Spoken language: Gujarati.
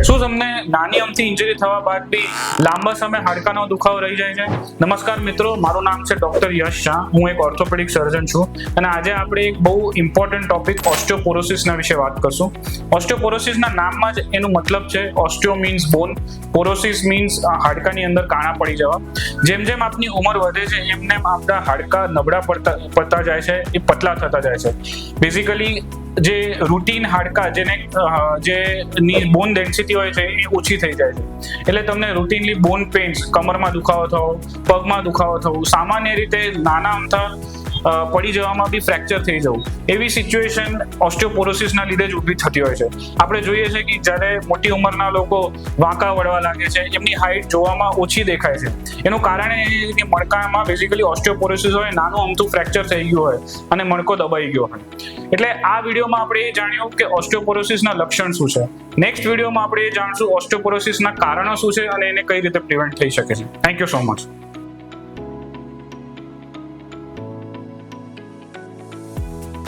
શું તમને નાની અમથી ઇન્જરી થવા બાદ બી લાંબા સમય હાડકાનો દુખાવો રહી જાય છે? નમસ્કાર મિત્રો, મારું નામ છે ડોક્ટર યશ શાહ. હું એક ઓર્થોપેડિક સર્જન છું અને આજે આપણે એક બહુ ઇમ્પોર્ટન્ટ ટોપિક ઓસ્ટિયોપોરોસિસના વિશે વાત કરશું. ઓસ્ટિયોપોરોસિસના નામમાં જ એનું મતલબ છે ઓસ્ટિયો મીન્સ બોન, પોરોસિસ મીન્સ હાડકાની અંદર કાણા પડી જવા. જેમ જેમ આપની ઉંમર વધે છે એમ એમ આપણા હાડકા નબળા પડતા જાય છે, એ પતલા થતા જાય છે. બેઝિકલી જે રૂટીન હાડકા જે બોન ડેન્સિટી હોય છે એ ઓછી થઈ જાય છે. એટલે તમને રૂટીનલી બોન પેઇન્સ, કમરમાં દુખાવો થવો, પગમાં દુખાવો થવો, સામાન્ય રીતે નાના અમથા પડી જવામાં બી ફ્રેક્ચર થઈ જવું, એવી સિચ્યુએશન ઓસ્ટિયોપોરોસિસના લીધે જ ઊભી થતી હોય છે. આપણે જોઈએ છે કે જ્યારે મોટી ઉંમરના લોકો વાંકા વળવા લાગે છે, એમની હાઇટ જોવામાં ઓછી દેખાય છે. એનું કારણ એ છે કે મણકામાં બેઝિકલી ઓસ્ટિયોપોરોસિસ હોય, નાનું અમથું ફ્રેક્ચર થઈ ગયું હોય અને મણકો દબાઈ ગયો હોય. એટલે આ વિડીયોમાં આપણે એ જાણ્યું કે ઓસ્ટિયોપોરોસિસના લક્ષણ શું છે. નેક્સ્ટ વિડીયોમાં આપણે એ જાણશું ઓસ્ટિયોપોરોસિસના કારણો શું છે અને એને કઈ રીતે પ્રિવેન્ટ થઈ શકે છે. Thank you so much.